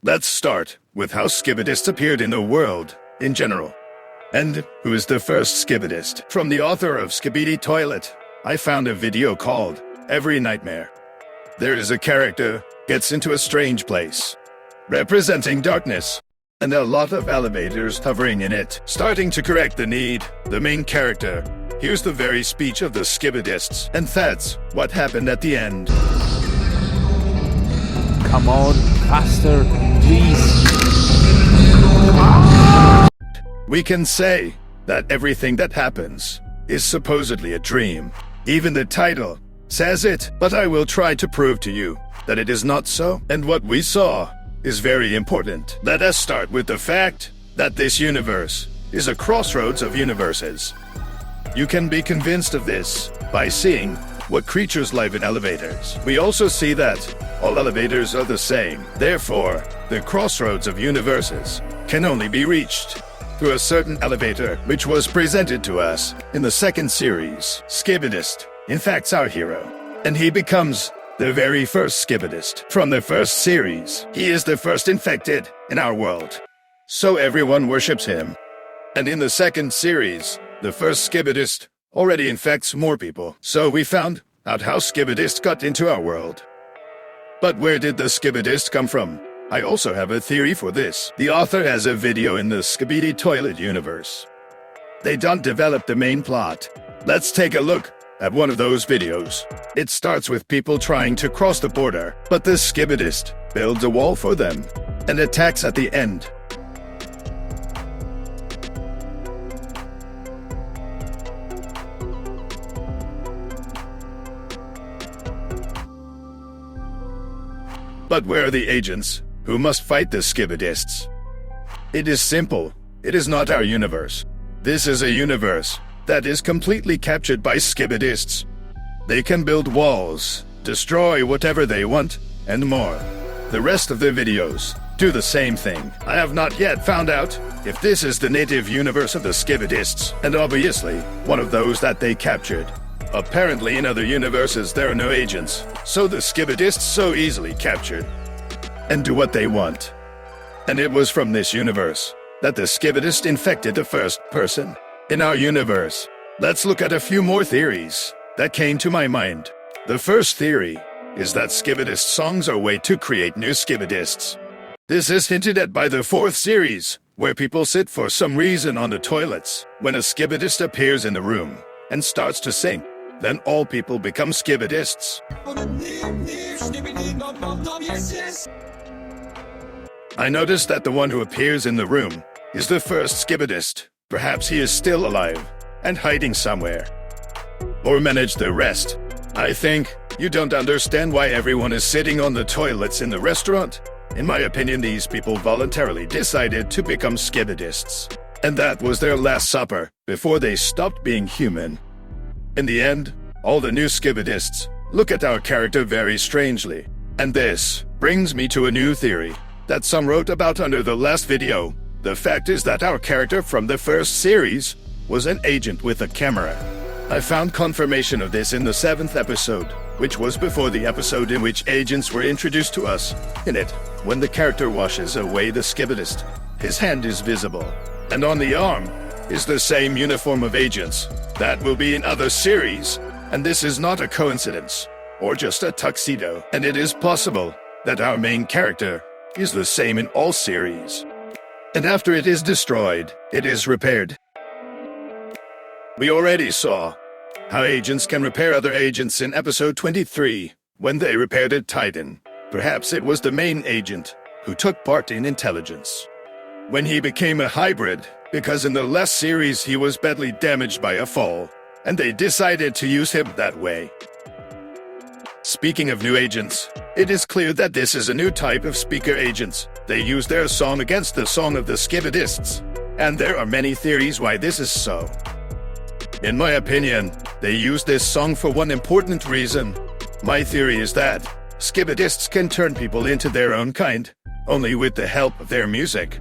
Let's start with how skibidists appeared in the world in general. And who is the first skibidist? From the author of SKIBIDI TOILET, I found a video called Every Nightmare. There is a character gets into a strange place, representing darkness, and a lot of elevators hovering in it. Starting to correct the need, the main character hears the very speech of the skibidists, and that's what happened at the end. Come on, faster, please. We can say that everything that happens is supposedly a dream. Even the title says it, but I will try to prove to you that it is not so, and what we saw is very important. Let us start with the fact that this universe is a crossroads of universes. You can be convinced of this by seeing what creatures live in elevators. We also see that all elevators are the same. Therefore, the crossroads of universes can only be reached through a certain elevator, which was presented to us in the second series. Skibidist, in fact, is our hero, and he becomes the very first skibidist from the first series. He is the first infected in our world, so everyone worships him. And in the second series, the first skibidist already infects more people. So we found out how skibidist got into our world. But where did the skibidist come from? I also have a theory for this. The author has a video in the SKIBIDI TOILET universe. They don't develop the main plot. Let's take a look at one of those videos. It starts with people trying to cross the border, but the skibidist builds a wall for them and attacks at the end. But where are the agents who must fight the skibidists? It is simple. It is not our universe. This is a universe that is completely captured by skibidists. They can build walls, destroy whatever they want, and more. The rest of the videos do the same thing. I have not yet found out if this is the native universe of the skibidists, and obviously one of those that they captured. Apparently in other universes there are no agents, so the skibidists so easily captured and do what they want. And it was from this universe that the skibidist infected the first person. In our universe, let's look at a few more theories that came to my mind. The first theory is that skibidist songs are a way to create new skibidists. This is hinted at by the fourth series, where people sit for some reason on the toilets. When a skibidist appears in the room and starts to sing, then all people become skibidists. I noticed that the one who appears in the room is the first skibidist. Perhaps he is still alive and hiding somewhere. Or managed the rest. I think you don't understand why everyone is sitting on the toilets in the restaurant. In my opinion, these people voluntarily decided to become skibidists. And that was their last supper before they stopped being human. In the end, all the new skibidists look at our character very strangely. And this brings me to a new theory that some wrote about under the last video. The fact is that our character from the first series was an agent with a camera. I found confirmation of this in the 7th episode, which was before the episode in which agents were introduced to us. In it, when the character washes away the skibidist, his hand is visible, and on the arm is the same uniform of agents. That will be in other series, and this is not a coincidence, or just a tuxedo, and it is possible that our main character is the same in all series. And after it is destroyed, it is repaired. We already saw how agents can repair other agents in episode 23, when they repaired a Titan. Perhaps it was the main agent who took part in intelligence. When he became a hybrid, because in the last series he was badly damaged by a fall, and they decided to use him that way. Speaking of new agents, it is clear that this is a new type of speaker agents. They use their song against the song of the skibidists, and there are many theories why this is so. In my opinion, they use this song for one important reason. My theory is that skibidists can turn people into their own kind, only with the help of their music.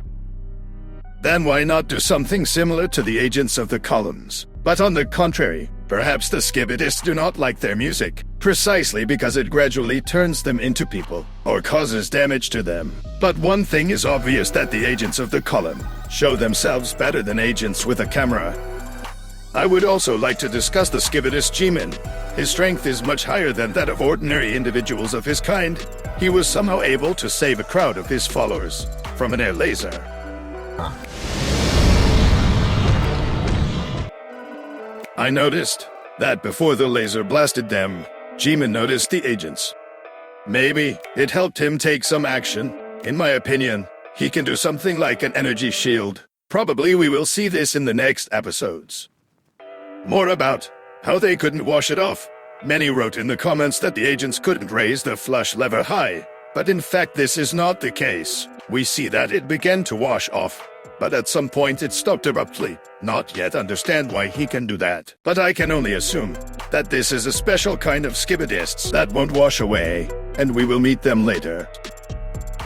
Then why not do something similar to the agents of the columns? But on the contrary, perhaps the skibidists do not like their music, precisely because it gradually turns them into people, or causes damage to them. But one thing is obvious, that the agents of the column show themselves better than agents with a camera. I would also like to discuss the skibidist G-Man. His strength is much higher than that of ordinary individuals of his kind. He was somehow able to save a crowd of his followers from an air laser. I noticed that before the laser blasted them, G-Man noticed the agents. Maybe it helped him take some action. In my opinion, he can do something like an energy shield. Probably we will see this in the next episodes. More about how they couldn't wash it off. Many wrote in the comments that the agents couldn't raise the flush lever high, but in fact this is not the case. We see that it began to wash off, but at some point it stopped abruptly. Not yet understand why he can do that, but I can only assume that this is a special kind of skibidists that won't wash away, and we will meet them later.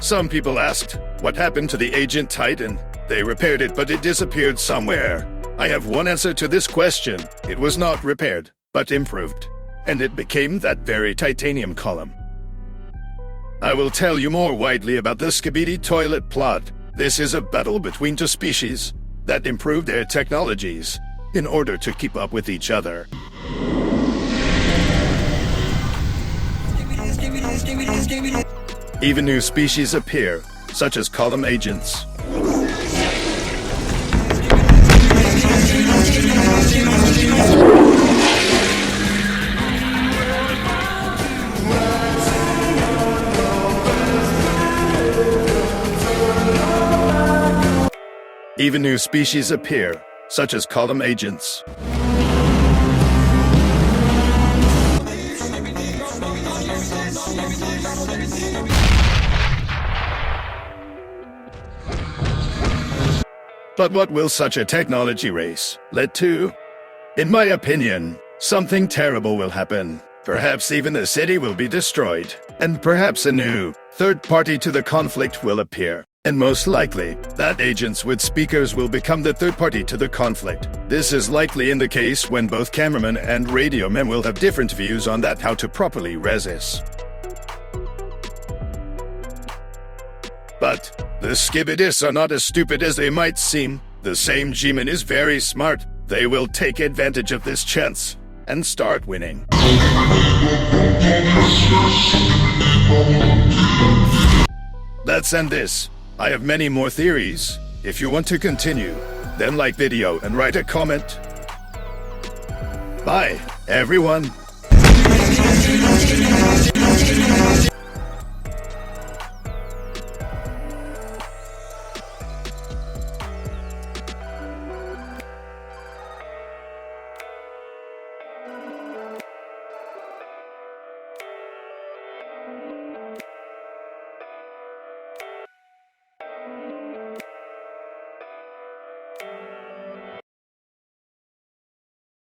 Some people asked, what happened to the Agent Titan? They repaired it, but it disappeared somewhere. I have one answer to this question. It was not repaired, but improved, and it became that very titanium column. I will tell you more widely about the Skibidi Toilet plot. This is a battle between two species that improve their technologies in order to keep up with each other. Even new species appear, such as column agents. Even new species appear, such as column agents. But what will such a technology race lead to? In my opinion, something terrible will happen. Perhaps even the city will be destroyed, and perhaps a new third party to the conflict will appear. And most likely, that agents with speakers will become the third party to the conflict. This is likely in the case when both cameramen and radio men will have different views on that, how to properly resist. But the skibidists are not as stupid as they might seem. The same G-Man is very smart. They will take advantage of this chance and start winning. Let's end this. I have many more theories. If you want to continue, then like video and write a comment. Bye, everyone.